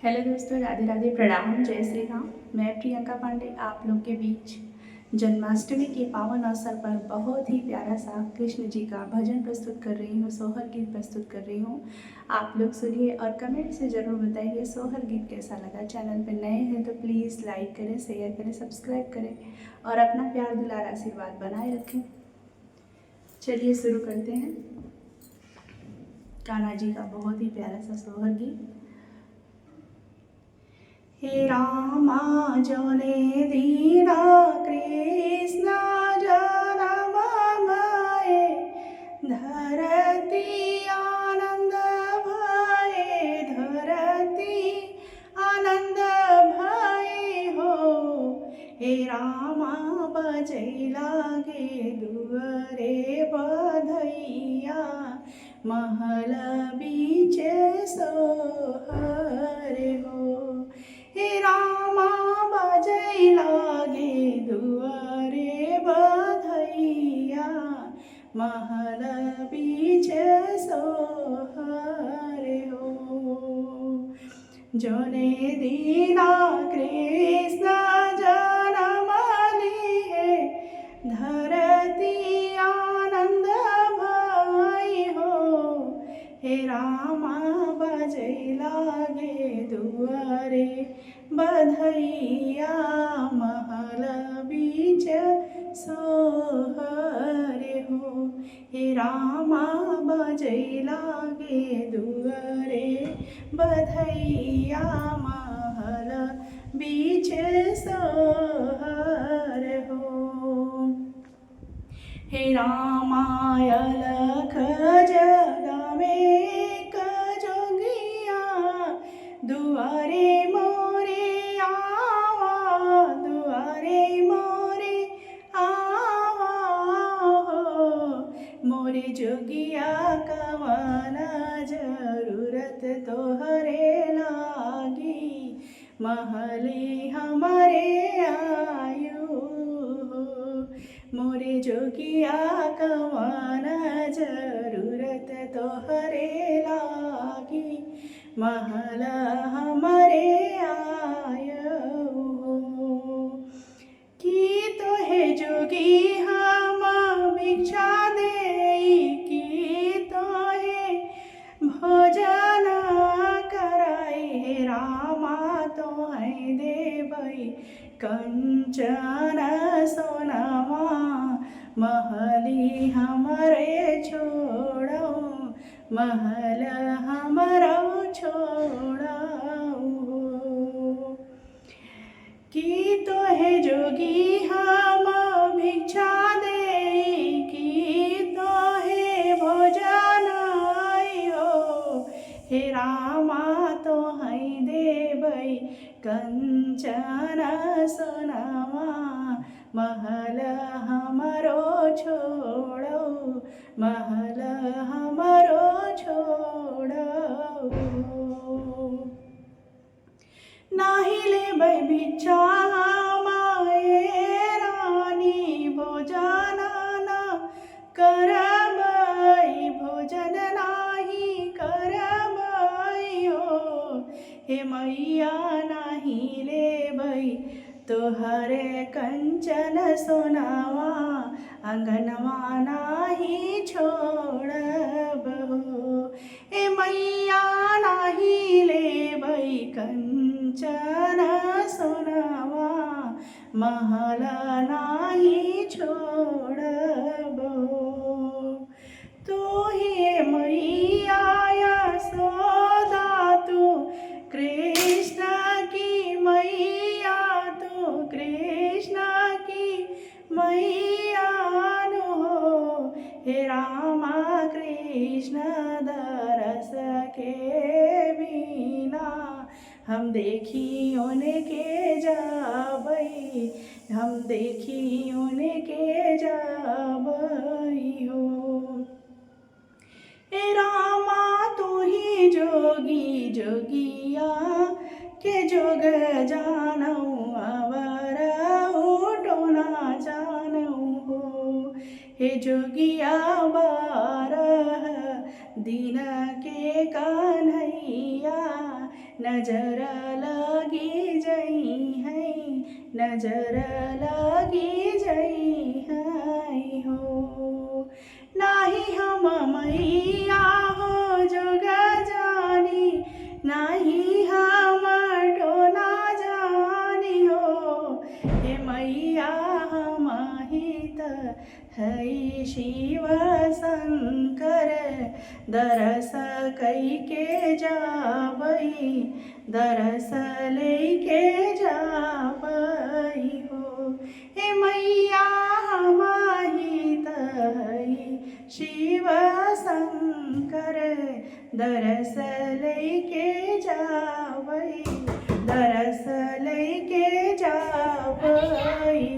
Hello दोस्तों, राधे राधे, प्रणाम, जय श्री राम। मैं प्रियंका पांडे आप लोग के बीच जन्माष्टमी के पावन अवसर पर बहुत ही प्यारा सा कृष्ण जी का भजन प्रस्तुत कर रही हूँ, सोहर गीत प्रस्तुत कर रही हूँ। आप लोग सुनिए और कमेंट से ज़रूर बताइए सोहर गीत कैसा लगा। चैनल पर नए हैं तो प्लीज़ लाइक करें, शेयर करें, सब्सक्राइब करें और अपना प्यार दुलार आशीर्वाद बनाए रखें। चलिए शुरू करते हैं। कान्हा जी का बहुत ही प्यारा सा सोहर गीत। हे रामा जने दीना कृष्ण जनम भये, धरती आनंद भये, धरती आनंद भये हो। हे रामा बजै लागे दुअरे बधैया, महल बीच सोहर हो। हे रामा बजै लागे दुआरे बधैया, महल बीच सोहर हो। जने दीना कृष्ण जनम लिहे, धरती आनंद भई हो। हे रामा बजै लागे दुआरे बधैया, महल बीच सोहर हो। हे रामा बजै लागे दुआरे बधैया, महल बीच सोहर हो। हे रामा अलख जगावे जोगिया, दुआरे मोरे आवा, दुआरे मोरे आवा हो। मोरे जोगिया कवन जरूरत तोहरे लागी, महली हमारे आयु हो। मोरे जोगिया कवन जरूरत तोहरे लागी, महल हमारे आयु हो। की तोहे जोगी हम भिक्षा देई, की तोहे भोजन कराई। हे रामा तोहे देबै कंचन सोनमा, महली हमरे छोड़ो, महल हमरो छोड़ो। की तोहे जोगी हम भिक्षा देई, की तोहे भोजन हो। हे रामा तोहै देबै कंचन सोनमा, महल हमरो छोड़ो, महल हमरो छोड़ो। नाही लेबै भिक्षा माए रानी, भोजन न करबै, भोजन नाही करबै हो। हे मैया नाही लेबै तोहरे कंचन सोनावा, अंगनवा नाही छोड़ब हो। हे मैया नाही लेबै कंचन सोनावा, महल नाही छोड़ब हो। तू ही मैया यशोदा, तू कृष्ण की मैया, तू कृष्ण की मैया हो। हे रामा कृष्ण दरस के बिना, हम देखी उनके जाबई, हम देखी उनके जाबई हो। हे रामा तू ही जोगी जोगिया के जोग जानऊ, अवर उठोना जानऊ हो। हे जोगिया बारह दिन के कन्हैया, नजर लगी जई है, नजर लगी जई है हो। नाही हम मैया हो जोग जानी, नाही हम टोना जानी हो। हे मैया हम हित है शिव शंकर, दरस कइके जाबई, दरस लेके जाबई हो। हे मैया हम हित है शिव शंकर, दरस लेके जाबई, दरस लेके जाबई